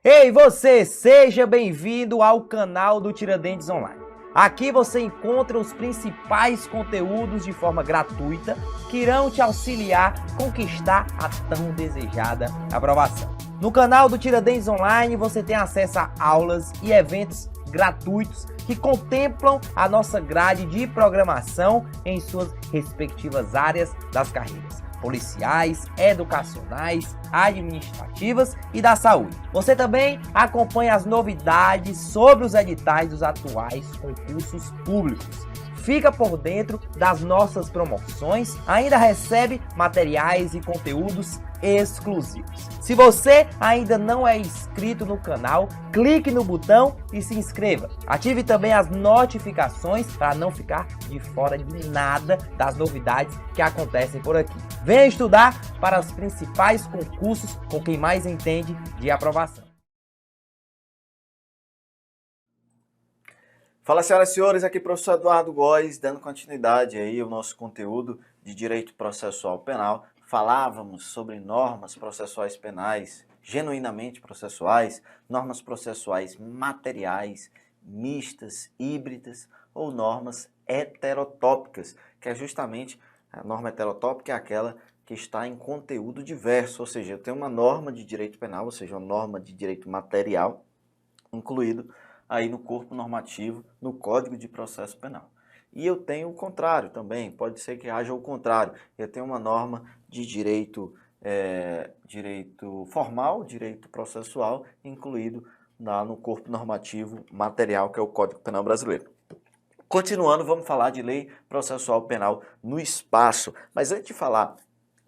Ei, você, seja bem-vindo ao canal do Tiradentes Online. Aqui você encontra os principais conteúdos de forma gratuita que irão te auxiliar a conquistar a tão desejada aprovação. No canal do Tiradentes Online você tem acesso a aulas e eventos gratuitos que contemplam a nossa grade de programação em suas respectivas áreas das carreiras policiais, educacionais, administrativas e da saúde. Você também acompanha as novidades sobre os editais dos atuais concursos públicos. Fica por dentro das nossas promoções, ainda recebe materiais e conteúdos exclusivos. Se você ainda não é inscrito no canal, clique no botão e se inscreva. Ative também as notificações para não ficar de fora de nada das novidades que acontecem por aqui. Venha estudar para os principais concursos com quem mais entende de aprovação. Fala, senhoras e senhores, aqui é o professor Eduardo Góes, dando continuidade aí ao nosso conteúdo de Direito Processual Penal. Falávamos sobre normas processuais penais, genuinamente processuais, normas processuais materiais, mistas, híbridas ou normas heterotópicas, que é justamente a norma heterotópica é aquela que está em conteúdo diverso, ou seja, eu tenho uma norma de direito penal, ou seja, uma norma de direito material, incluído aí no corpo normativo, no Código de Processo Penal. E eu tenho o contrário também, pode ser que haja o contrário. Eu tenho uma norma de direito formal, direito processual, incluído no corpo normativo material, que é o Código Penal Brasileiro. Continuando, vamos falar de lei processual penal no espaço. Mas antes de falar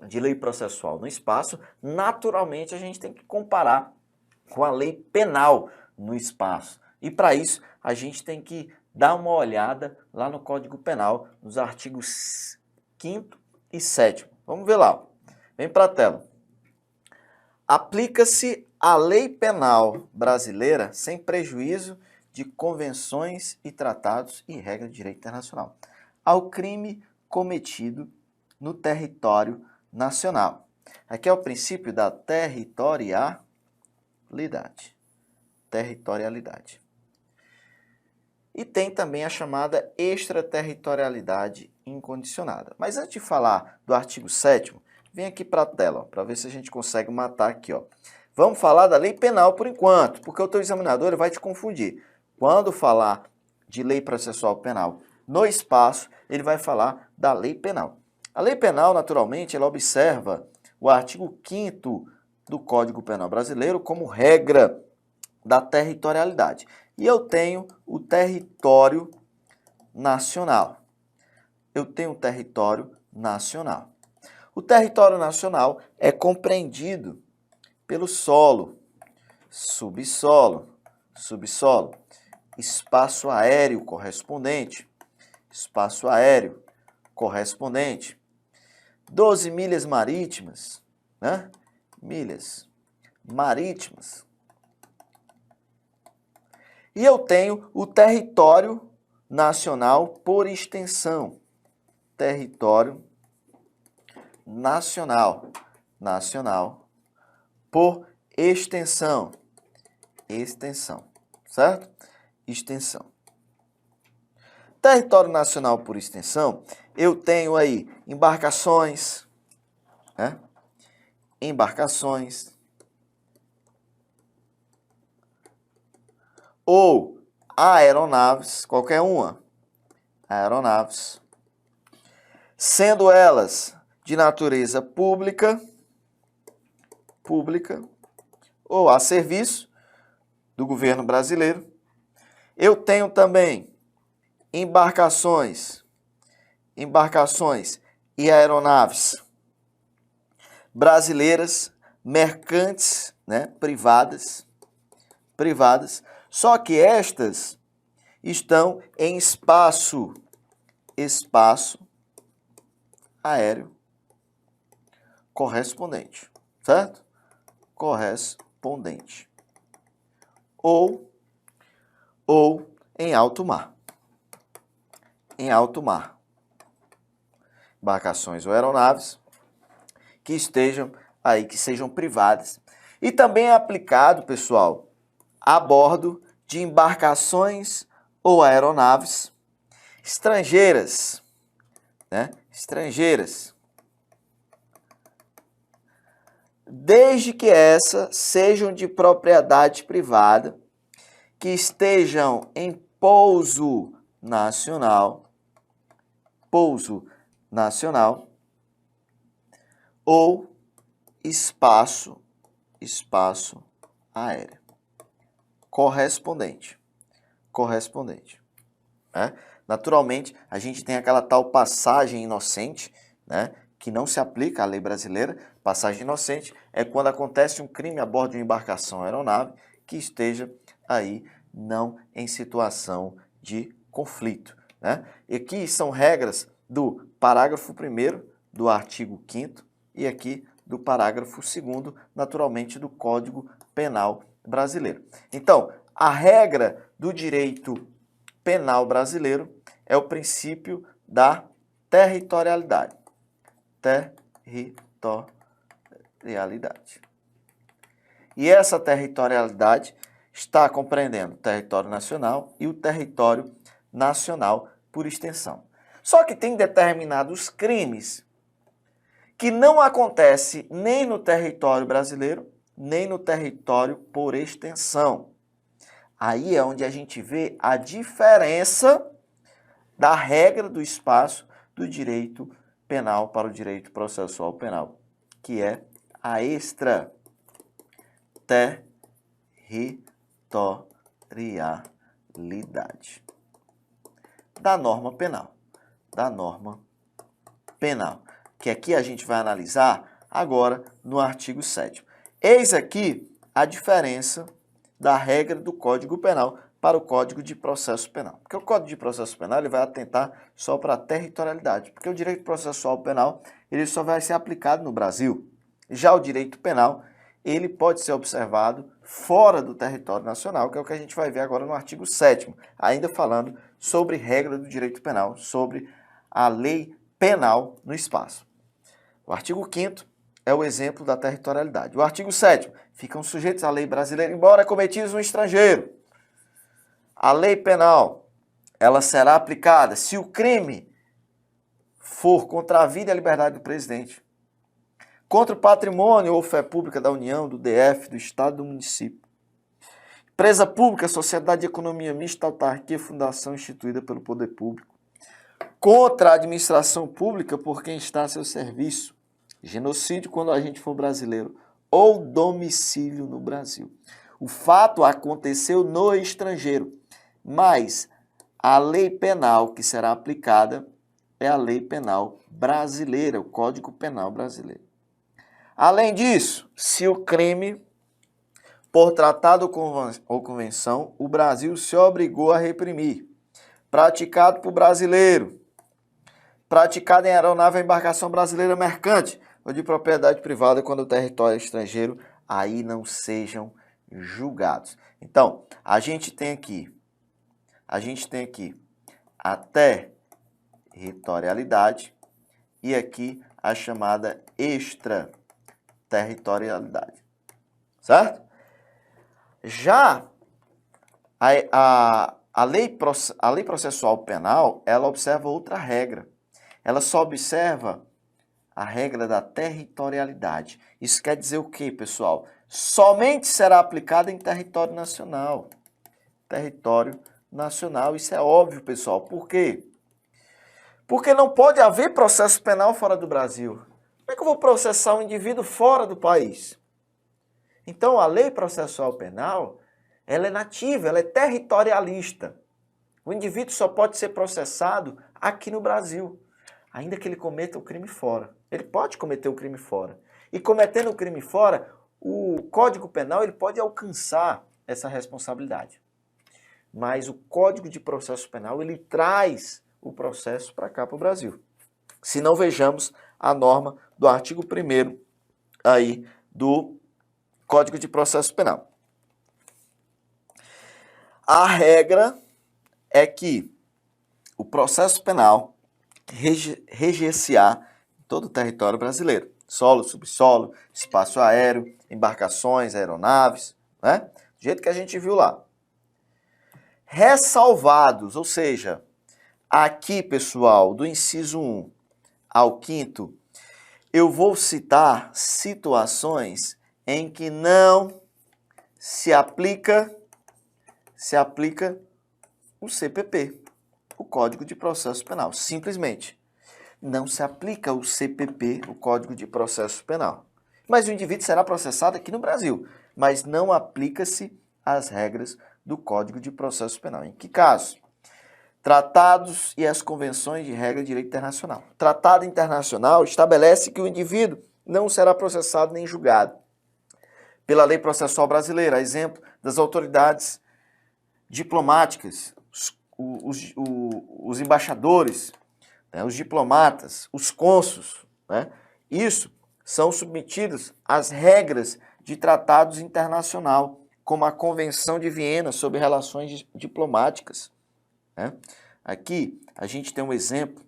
de lei processual no espaço, naturalmente a gente tem que comparar com a lei penal no espaço. E para isso, a gente tem que dar uma olhada lá no Código Penal, nos artigos 5º e 7º. Vamos ver lá. Vem para a tela. Aplica-se a lei penal brasileira sem prejuízo de convenções e tratados e regras de direito internacional ao crime cometido no território nacional. Aqui é o princípio da territorialidade. Territorialidade. E tem também a chamada extraterritorialidade incondicionada. Mas antes de falar do artigo 7º, vem aqui para a tela, para ver se a gente consegue matar aqui. Ó. Vamos falar da lei penal por enquanto, porque o teu examinador ele vai te confundir. Quando falar de lei processual penal no espaço, ele vai falar da lei penal. A lei penal, naturalmente, ela observa o artigo 5º do Código Penal Brasileiro como regra da territorialidade. E eu tenho o território nacional. Eu tenho o território nacional. O território nacional é compreendido pelo solo, subsolo, subsolo, espaço aéreo correspondente, 12 milhas marítimas, né? Milhas marítimas. E eu tenho o território nacional por extensão. Território nacional. Nacional por extensão. Extensão. Certo? Extensão. Território nacional por extensão, eu tenho aí embarcações, né? Embarcações. Ou aeronaves, qualquer uma, aeronaves, sendo elas de natureza pública, ou a serviço do governo brasileiro. Eu tenho também embarcações e aeronaves brasileiras, mercantes, né, privadas, só que estas estão em espaço aéreo correspondente, certo? Correspondente. Ou em alto mar. Em alto mar. Embarcações ou aeronaves que estejam aí, que sejam privadas E também é aplicado, pessoal, a bordo de embarcações ou aeronaves estrangeiras, né? Estrangeiras, desde que essas sejam de propriedade privada, que estejam em pouso nacional, ou espaço aéreo correspondente. Né? Naturalmente, a gente tem aquela tal passagem inocente, né, que não se aplica à lei brasileira. Passagem inocente é quando acontece um crime a bordo de uma embarcação ou aeronave que esteja aí não em situação de conflito. Né? E aqui são regras do parágrafo 1º do artigo 5º e aqui do parágrafo 2º, naturalmente, do Código Penal brasileiro. Então, a regra do direito penal brasileiro é o princípio da territorialidade. E essa territorialidade está compreendendo o território nacional e o território nacional por extensão. Só que tem determinados crimes que não acontecem nem no território brasileiro, nem no território por extensão. Aí é onde a gente vê a diferença da regra do espaço do direito penal para o direito processual penal, que é a extraterritorialidade da norma penal, que aqui a gente vai analisar agora no artigo 7º. Eis aqui a diferença da regra do Código Penal para o Código de Processo Penal. Porque o Código de Processo Penal ele vai atentar só para a territorialidade, porque o direito processual penal ele só vai ser aplicado no Brasil. Já o direito penal ele pode ser observado fora do território nacional, que é o que a gente vai ver agora no artigo 7º, ainda falando sobre regra do direito penal, sobre a lei penal no espaço. O artigo 5º é o exemplo da territorialidade. O artigo 7º, ficam sujeitos à lei brasileira, embora cometidos no estrangeiro. A lei penal, ela será aplicada se o crime for contra a vida e a liberdade do presidente, contra o patrimônio ou fé pública da União, do DF, do Estado, do município, empresa pública, sociedade de economia mista, autarquia, fundação instituída pelo poder público, contra a administração pública por quem está a seu serviço, genocídio quando a gente for brasileiro, ou domicílio no Brasil. O fato aconteceu no estrangeiro, mas a lei penal que será aplicada é a lei penal brasileira, o Código Penal brasileiro. Além disso, se o crime, por tratado ou convenção, o Brasil se obrigou a reprimir, praticado por brasileiro, praticado em aeronave ou embarcação brasileira mercante ou de propriedade privada quando o território é estrangeiro, aí não sejam julgados. Então, a gente tem aqui a territorialidade e aqui a chamada extraterritorialidade, certo? Já a lei processual penal, ela observa outra regra. Ela só observa a regra da territorialidade. Isso quer dizer o quê, pessoal? Somente será aplicada em território nacional. Território nacional, isso é óbvio, pessoal. Por quê? Porque não pode haver processo penal fora do Brasil. Como é que eu vou processar um indivíduo fora do país? Então, a lei processual penal, ela é nativa, ela é territorialista. O indivíduo só pode ser processado aqui no Brasil, ainda que ele cometa o crime fora. Ele pode cometer o crime fora. E cometendo o crime fora, o Código Penal ele pode alcançar essa responsabilidade. Mas o Código de Processo Penal, ele traz o processo para cá, para o Brasil. Se não, vejamos a norma do artigo 1º aí do Código de Processo Penal. A regra é que o processo penal reger-se-á em todo o território brasileiro, solo, subsolo, espaço aéreo, embarcações, aeronaves, né? Do jeito que a gente viu lá. Ressalvados, ou seja, aqui, pessoal, do inciso 1 ao 5º, eu vou citar situações em que não se aplica o CPP, o Código de Processo Penal. Simplesmente, não se aplica o CPP, o Código de Processo Penal. Mas o indivíduo será processado aqui no Brasil, mas não aplica-se as regras do Código de Processo Penal. Em que caso? Tratados e as convenções de regra de direito internacional. Tratado internacional estabelece que o indivíduo não será processado nem julgado pela lei processual brasileira, a exemplo das autoridades diplomáticas, os embaixadores, né, os diplomatas, os cônsuls, né, isso são submetidos às regras de tratados internacional, como a Convenção de Viena sobre Relações Diplomáticas. Né? Aqui a gente tem um exemplo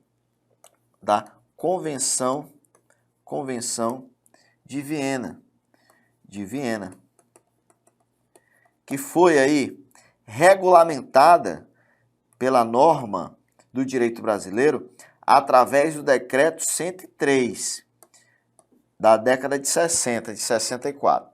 da Convenção de Viena, que foi aí regulamentada pela norma do direito brasileiro através do decreto 103 da década de 60, de 64.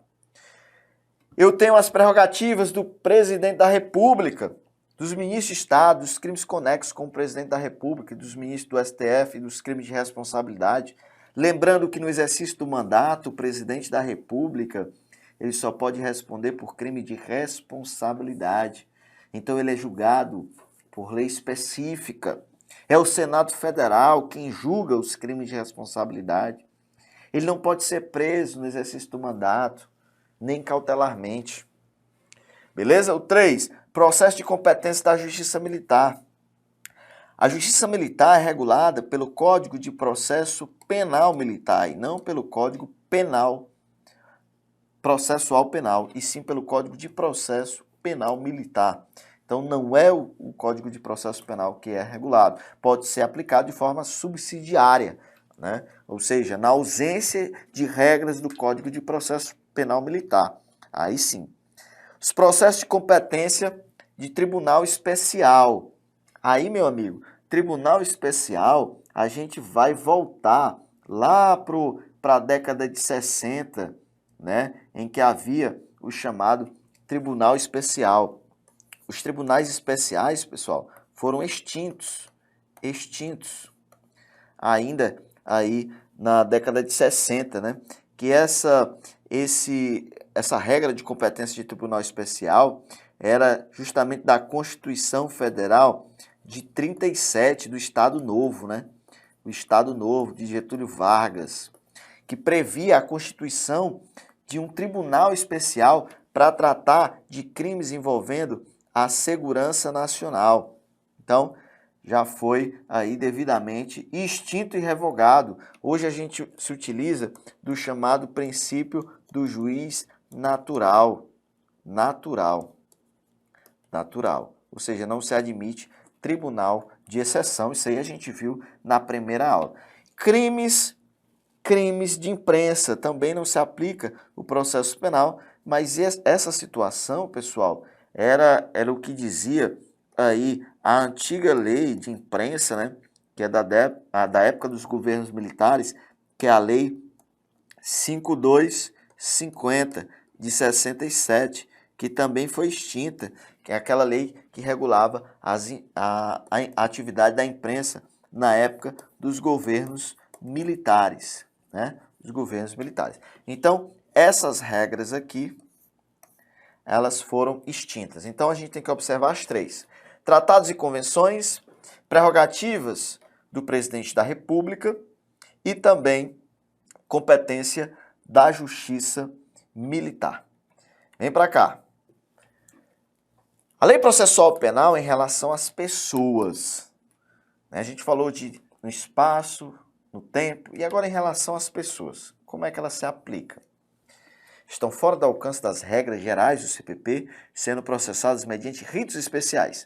Eu tenho as prerrogativas do presidente da República, dos ministros de Estado, dos crimes conexos com o presidente da República, dos ministros do STF e dos crimes de responsabilidade. Lembrando que no exercício do mandato, o presidente da República, ele só pode responder por crime de responsabilidade. Então ele é julgado por lei específica. É o Senado Federal quem julga os crimes de responsabilidade. Ele não pode ser preso no exercício do mandato, nem cautelarmente. Beleza? O 3, processo de competência da Justiça Militar. A Justiça Militar é regulada pelo Código de Processo Penal Militar e não pelo Código Penal Processual Penal, e sim pelo Código de Processo Penal Militar. Então não é o Código de Processo Penal que é regulado. Pode ser aplicado de forma subsidiária, né? Ou seja, na ausência de regras do Código de Processo Penal Militar. Aí sim. Os processos de competência de tribunal especial. Aí, meu amigo, tribunal especial, a gente vai voltar lá para a década de 60, né, em que havia o chamado tribunal especial. Os tribunais especiais, pessoal, foram extintos ainda aí na década de 60, né, que essa regra de competência de tribunal especial era justamente da Constituição Federal de 37 do Estado Novo, né? O Estado Novo de Getúlio Vargas, que previa a constituição de um tribunal especial para tratar de crimes envolvendo a segurança nacional. Então, já foi aí devidamente extinto e revogado. Hoje a gente se utiliza do chamado princípio do juiz natural. Ou seja, não se admite tribunal de exceção. Isso aí a gente viu na primeira aula. Crimes de imprensa, também não se aplica o processo penal, mas essa situação, pessoal, era o que dizia aí a antiga lei de imprensa, né, que é da época dos governos militares, que é a lei 5250 de 67, que também foi extinta, que é aquela lei que regulava a atividade da imprensa na época dos governos militares, né? Os governos militares. Então, essas regras aqui, elas foram extintas. Então, a gente tem que observar as 3. Tratados e convenções, prerrogativas do presidente da República e também competência da Justiça Militar. Vem para cá. A lei processual penal em relação às pessoas. A gente falou no espaço, no tempo, e agora em relação às pessoas. Como é que ela se aplica? Estão fora do alcance das regras gerais do CPP, sendo processadas mediante ritos especiais.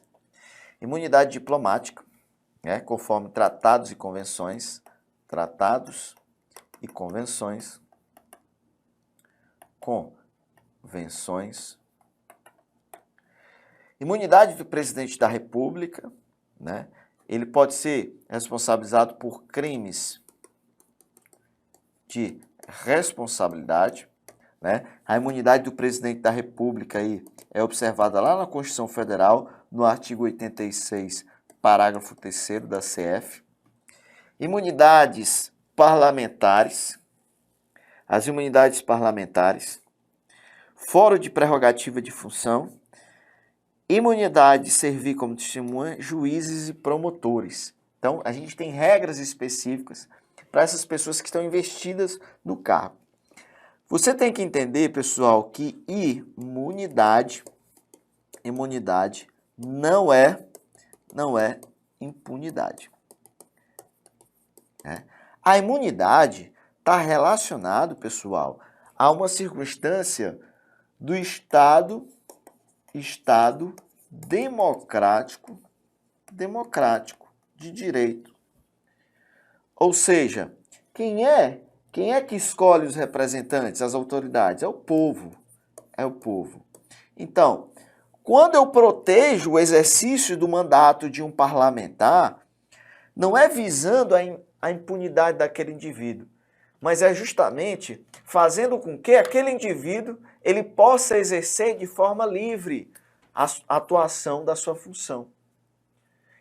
Imunidade diplomática, né, conforme tratados e convenções. convenções. Imunidade do presidente da República, né? Ele pode ser responsabilizado por crimes de responsabilidade, né? A imunidade do presidente da República aí é observada lá na Constituição Federal, no artigo 86, parágrafo 3º da CF. Imunidades parlamentares, as imunidades parlamentares, foro de prerrogativa de função, imunidade de servir como testemunha, juízes e promotores. Então, a gente tem regras específicas para essas pessoas que estão investidas no cargo. Você tem que entender, pessoal, que imunidade não é impunidade. A imunidade está relacionado, pessoal, a uma circunstância do Estado democrático de direito. Ou seja, quem é que escolhe os representantes, as autoridades? É o povo. Então, quando eu protejo o exercício do mandato de um parlamentar, não é visando a impunidade daquele indivíduo, mas é justamente fazendo com que aquele indivíduo ele possa exercer de forma livre a atuação da sua função.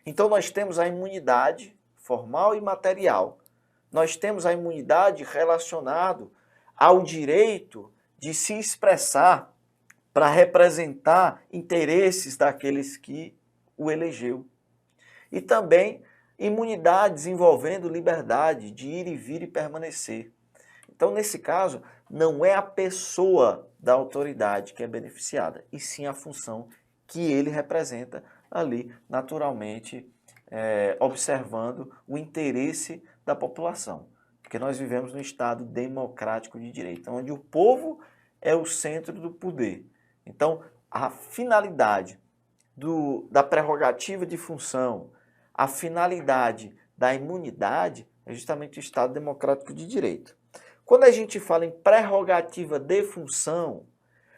Então nós temos a imunidade formal e material. Nós temos a imunidade relacionada ao direito de se expressar para representar interesses daqueles que o elegeu. E também imunidades envolvendo liberdade de ir e vir e permanecer. Então, nesse caso, não é a pessoa da autoridade que é beneficiada, e sim a função que ele representa ali, naturalmente, observando o interesse da população. Porque nós vivemos num Estado democrático de direito, onde o povo é o centro do poder. Então, a finalidade da prerrogativa de função, a finalidade da imunidade é justamente o Estado democrático de direito. Quando a gente fala em prerrogativa de função,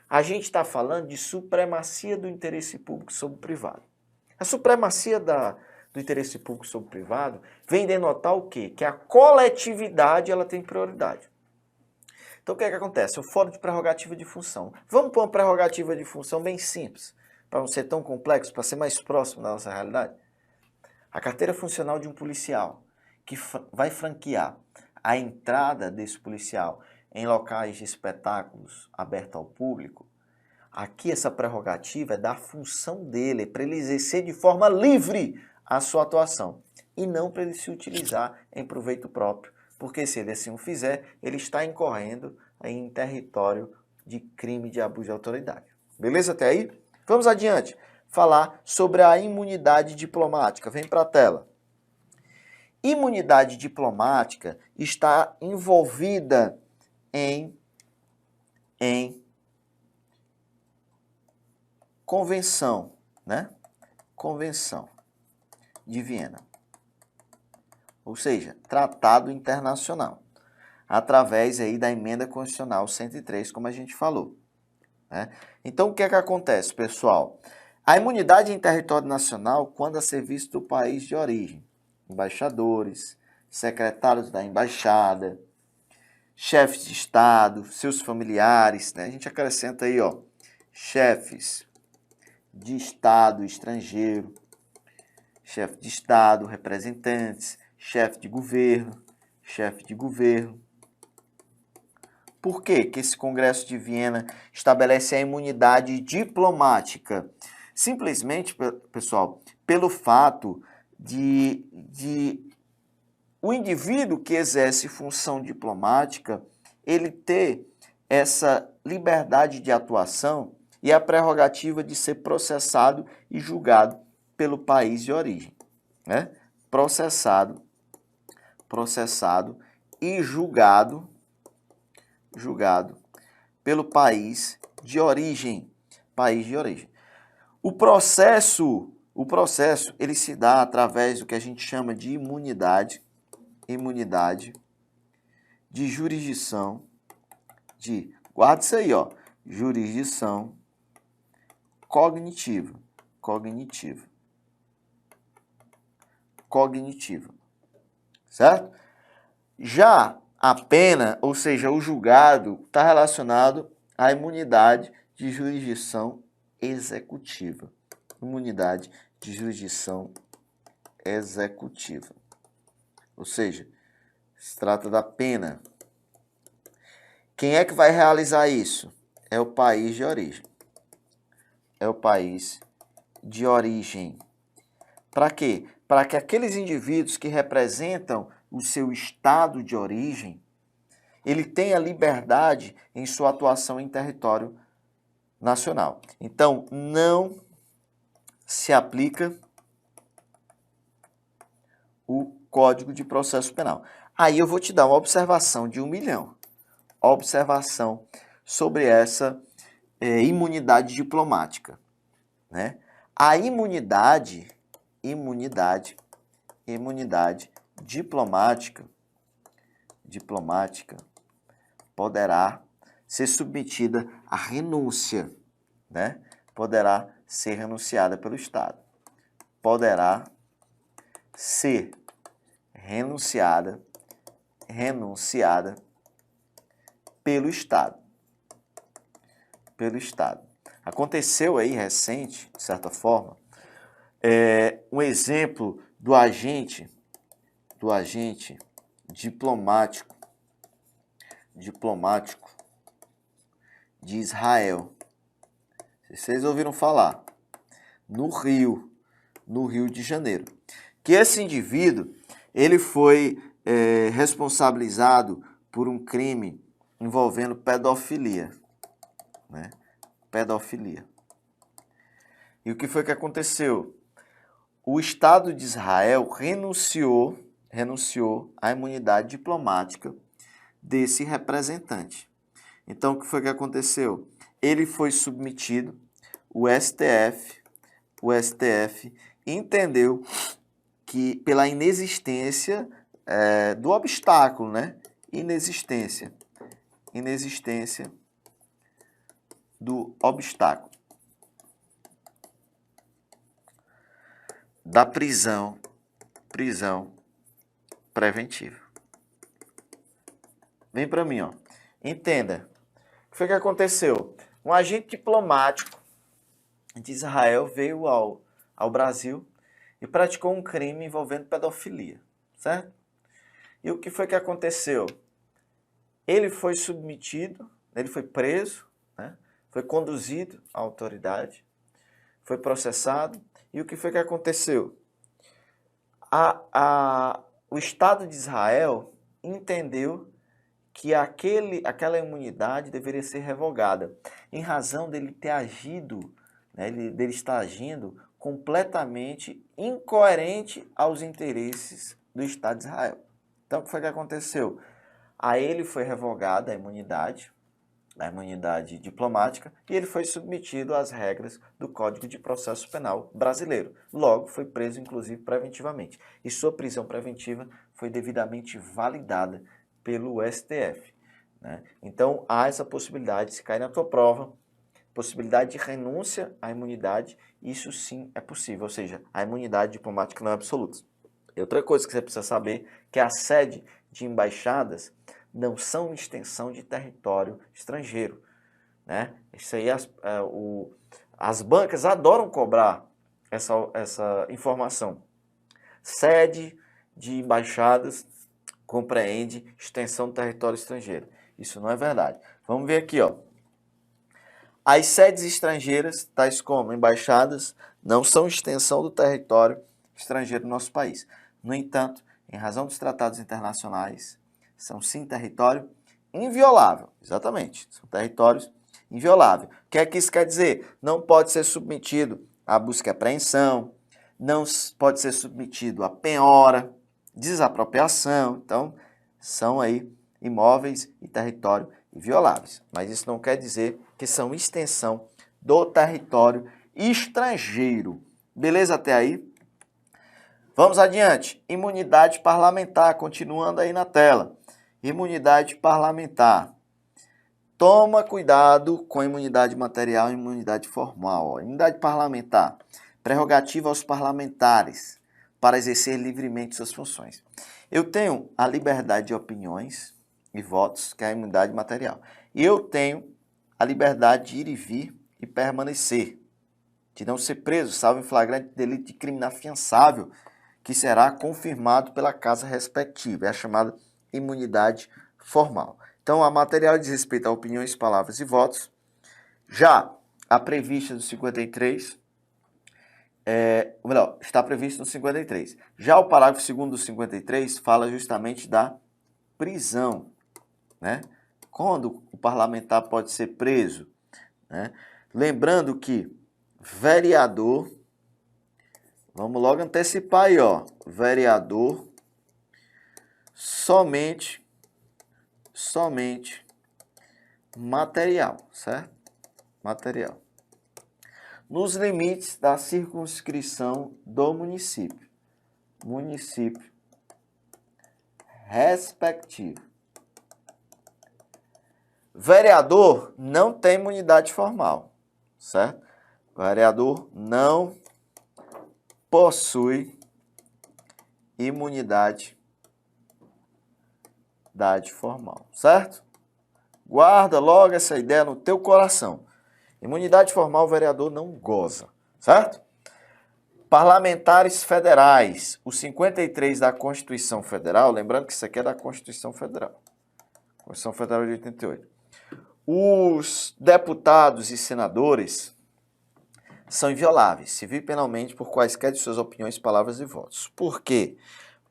a gente está falando de supremacia do interesse público sobre o privado. A supremacia do interesse público sobre o privado vem denotar o quê? Que a coletividade ela tem prioridade. Então o que é que acontece? O foro de prerrogativa de função. Vamos pôr uma prerrogativa de função bem simples, para não ser tão complexo, para ser mais próximo da nossa realidade. A carteira funcional de um policial, que vai franquear a entrada desse policial em locais de espetáculos abertos ao público, aqui essa prerrogativa é da função dele, é para ele exercer de forma livre a sua atuação, e não para ele se utilizar em proveito próprio, porque se ele assim o fizer, ele está incorrendo em território de crime de abuso de autoridade. Beleza até aí? Vamos adiante. Falar sobre a imunidade diplomática. Vem para a tela. Imunidade diplomática está envolvida em convenção, né? Convenção de Viena. Ou seja, tratado internacional, através aí da emenda constitucional 103, como a gente falou, né? Então, o que é que acontece, pessoal? A imunidade em território nacional, quando a serviço do país de origem, embaixadores, secretários da embaixada, chefes de Estado, seus familiares, né? A gente acrescenta aí, ó, chefes de Estado estrangeiro, chefe de Estado, representantes, chefe de governo. Por que que esse Congresso de Viena estabelece a imunidade diplomática? Simplesmente, pessoal, pelo fato de o indivíduo que exerce função diplomática, ele ter essa liberdade de atuação e a prerrogativa de ser processado e julgado pelo país de origem, né? Processado e julgado pelo país de origem. O processo ele se dá através do que a gente chama de imunidade de jurisdição de Guarda isso aí, ó. Jurisdição cognitiva. Certo? Já a pena, ou seja, o julgado, está relacionado à imunidade de jurisdição executiva. Imunidade de jurisdição executiva. Ou seja, se trata da pena. Quem é que vai realizar isso? É o país de origem. Para quê? Para que aqueles indivíduos que representam o seu estado de origem, ele tenha liberdade em sua atuação em território nacional. Então, não se aplica o Código de Processo Penal. Aí eu vou te dar uma observação de 1 milhão. Observação sobre essa imunidade diplomática, né? A imunidade diplomática poderá ser submetida à renúncia, né? Poderá ser renunciada pelo Estado. Poderá ser renunciada pelo Estado. Aconteceu aí recente, de certa forma, um exemplo do agente diplomático de Israel. Vocês ouviram falar? No Rio de Janeiro. Que esse indivíduo, ele foi responsabilizado por um crime envolvendo pedofilia, né? Pedofilia. E o que foi que aconteceu? O Estado de Israel renunciou à imunidade diplomática desse representante. Então, o que foi que aconteceu? Ele foi submetido, o STF entendeu que pela inexistência do obstáculo, né? Inexistência do obstáculo da prisão preventiva. Vem para mim, ó. Entenda. O que foi que aconteceu? Um agente diplomático de Israel veio ao Brasil e praticou um crime envolvendo pedofilia, certo? E o que foi que aconteceu? Ele foi submetido, ele foi preso, né? Foi conduzido à autoridade, foi processado. E o que foi que aconteceu? O Estado de Israel entendeu que aquela imunidade deveria ser revogada, em razão dele ter agido, né, dele estar agindo completamente incoerente aos interesses do Estado de Israel. Então, o que foi que aconteceu? A ele foi revogada a imunidade diplomática, e ele foi submetido às regras do Código de Processo Penal brasileiro. Logo, foi preso, inclusive, preventivamente. E sua prisão preventiva foi devidamente validada pelo STF, né? Então, há essa possibilidade, se cair na tua prova, possibilidade de renúncia à imunidade, isso sim é possível, ou seja, a imunidade diplomática não é absoluta. E outra coisa que você precisa saber, que a sede de embaixadas não são extensão de território estrangeiro, né? Isso aí as bancas adoram cobrar essa informação. Sede de embaixadas compreende extensão do território estrangeiro. Isso não é verdade. Vamos ver aqui, ó. As sedes estrangeiras, tais como embaixadas, não são extensão do território estrangeiro do nosso país. No entanto, em razão dos tratados internacionais, são sim território inviolável. Exatamente, são territórios invioláveis. O que é que isso quer dizer? Não pode ser submetido à busca e apreensão, não pode ser submetido à penhora, desapropriação. Então, são aí imóveis e território invioláveis. Mas isso não quer dizer que são extensão do território estrangeiro. Beleza até aí? Vamos adiante. Imunidade parlamentar, continuando aí na tela. Imunidade parlamentar. Toma cuidado com a imunidade material e imunidade formal. Ó. Imunidade parlamentar, prerrogativa aos parlamentares para exercer livremente suas funções. Eu tenho a liberdade de opiniões e votos, que é a imunidade material. E eu tenho a liberdade de ir e vir e permanecer, de não ser preso, salvo em flagrante delito de crime inafiançável, que será confirmado pela casa respectiva. É a chamada imunidade formal. Então, a material diz respeito a opiniões, palavras e votos. Já a prevista no 53, está previsto no 53. Já o parágrafo 2º do 53 fala justamente da prisão, né? Quando o parlamentar pode ser preso, né? Lembrando que vereador, vamos logo antecipar aí, ó, vereador somente material, certo? Material. Nos limites da circunscrição do município. Município respectivo. Vereador não tem imunidade formal, certo? Vereador não possui imunidade formal, certo? Guarda logo essa ideia no teu coração. Imunidade formal o vereador não goza, certo? Parlamentares federais, o 53 da Constituição Federal, lembrando que isso aqui é da Constituição Federal. Constituição Federal de 88. Os deputados e senadores são invioláveis, civil e penalmente, por quaisquer de suas opiniões, palavras e votos. Por quê?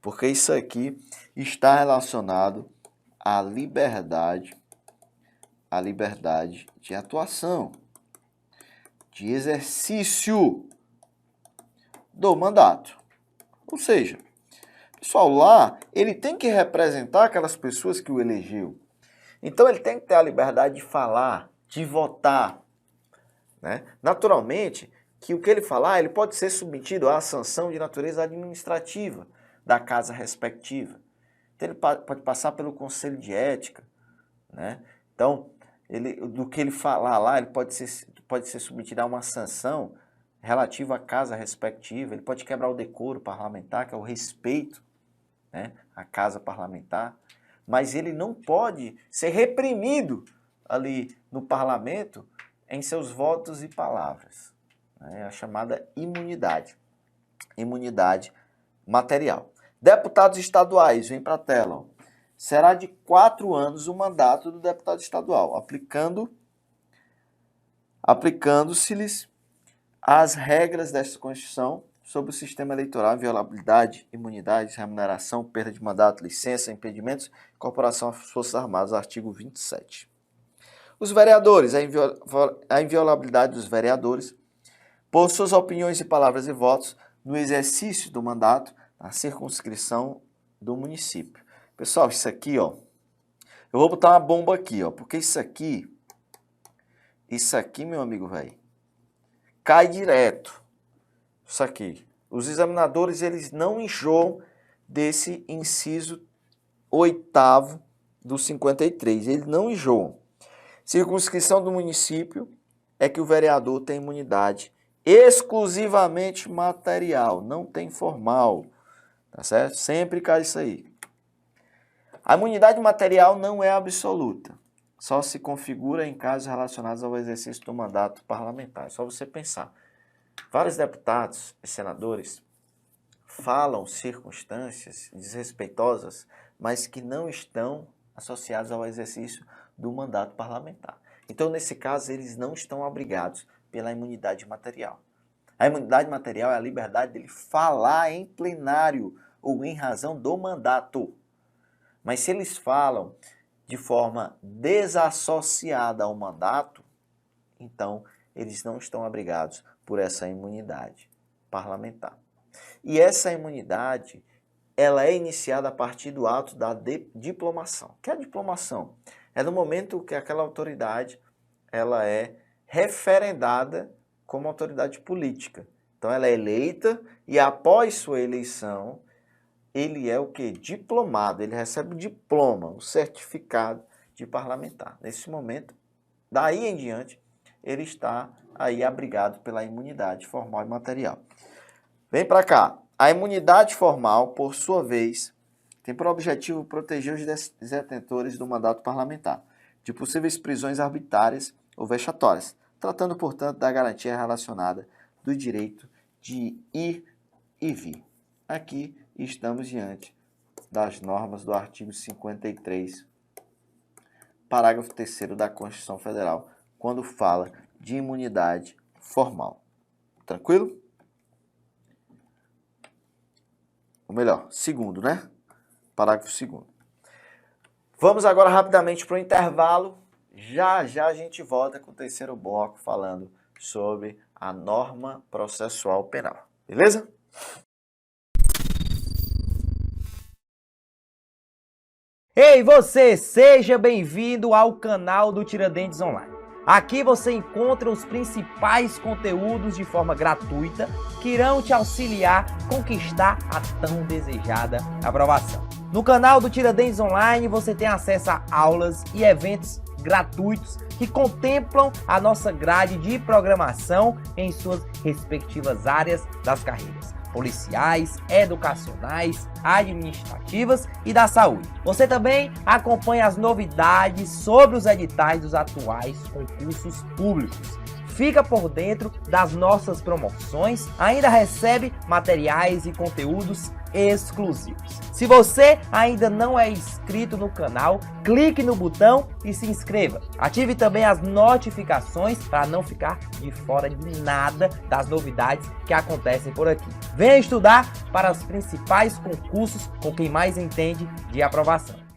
Porque isso aqui está relacionado à liberdade de atuação, de exercício do mandato. Ou seja, pessoal, lá ele tem que representar aquelas pessoas que o elegeu. Então ele tem que ter a liberdade de falar, de votar, né? Naturalmente, que o que ele falar, ele pode ser submetido à sanção de natureza administrativa da casa respectiva. Então ele pode passar pelo conselho de ética, né? Então, do que ele falar lá, ele pode ser submetido a uma sanção relativa à casa respectiva, ele pode quebrar o decoro parlamentar, que é o respeito, né, à casa parlamentar, mas ele não pode ser reprimido ali no parlamento em seus votos e palavras. É a chamada imunidade material. Deputados estaduais, vem para a tela. Ó. Será de 4 anos o mandato do deputado estadual, aplicando-se-lhes as regras desta Constituição sobre o sistema eleitoral, inviolabilidade, imunidade, remuneração, perda de mandato, licença, impedimentos, incorporação às Forças Armadas, artigo 27. Os vereadores, a inviolabilidade dos vereadores, por suas opiniões e palavras e votos, no exercício do mandato, na circunscrição do município. Pessoal, isso aqui, ó, eu vou botar uma bomba aqui, ó, porque isso aqui, meu amigo, velho, cai direto. Isso aqui. Os examinadores, eles não enjoam desse inciso 8º do 53. Eles não enjoam. Circunscrição do município é que o vereador tem imunidade exclusivamente material, não tem formal. Tá certo? Sempre cai isso aí. A imunidade material não é absoluta. Só se configura em casos relacionados ao exercício do mandato parlamentar. É só você pensar. Vários deputados e senadores falam circunstâncias desrespeitosas, mas que não estão associadas ao exercício do mandato parlamentar. Então, nesse caso, eles não estão abrigados pela imunidade material. A imunidade material é a liberdade dele falar em plenário ou em razão do mandato. Mas se eles falam de forma desassociada ao mandato, então eles não estão abrigados por essa imunidade parlamentar. E essa imunidade, ela é iniciada a partir do ato da diplomação. O que é a diplomação? É no momento que aquela autoridade ela é referendada como autoridade política. Então ela é eleita e após sua eleição, ele é o quê? Diplomado, ele recebe o diploma, o certificado de parlamentar. Nesse momento, Daí em diante, ele está aí abrigado pela imunidade formal e material. Vem para cá. A imunidade formal, por sua vez, tem por objetivo proteger os detentores do mandato parlamentar de possíveis prisões arbitrárias ou vexatórias, tratando, portanto, da garantia relacionada do direito de ir e vir. Aqui estamos diante das normas do artigo 53, parágrafo 3º da Constituição Federal, quando fala de imunidade formal. Tranquilo? Ou melhor, segundo, né? Parágrafo 2º. Vamos agora rapidamente para o intervalo. Já já a gente volta com o terceiro bloco falando sobre a norma processual penal. Beleza? Ei, você! Seja bem-vindo ao canal do Tiradentes Online. Aqui você encontra os principais conteúdos de forma gratuita que irão te auxiliar a conquistar a tão desejada aprovação. No canal do Tiradentes Online você tem acesso a aulas e eventos gratuitos que contemplam a nossa grade de programação em suas respectivas áreas das carreiras policiais, educacionais, administrativas e da saúde. Você também acompanha as novidades sobre os editais dos atuais concursos públicos. Fica por dentro das nossas promoções, ainda recebe materiais e conteúdos exclusivos. Se você ainda não é inscrito no canal, clique no botão e se inscreva. Ative também as notificações para não ficar de fora de nada das novidades que acontecem por aqui. Venha estudar para os principais concursos com quem mais entende de aprovação.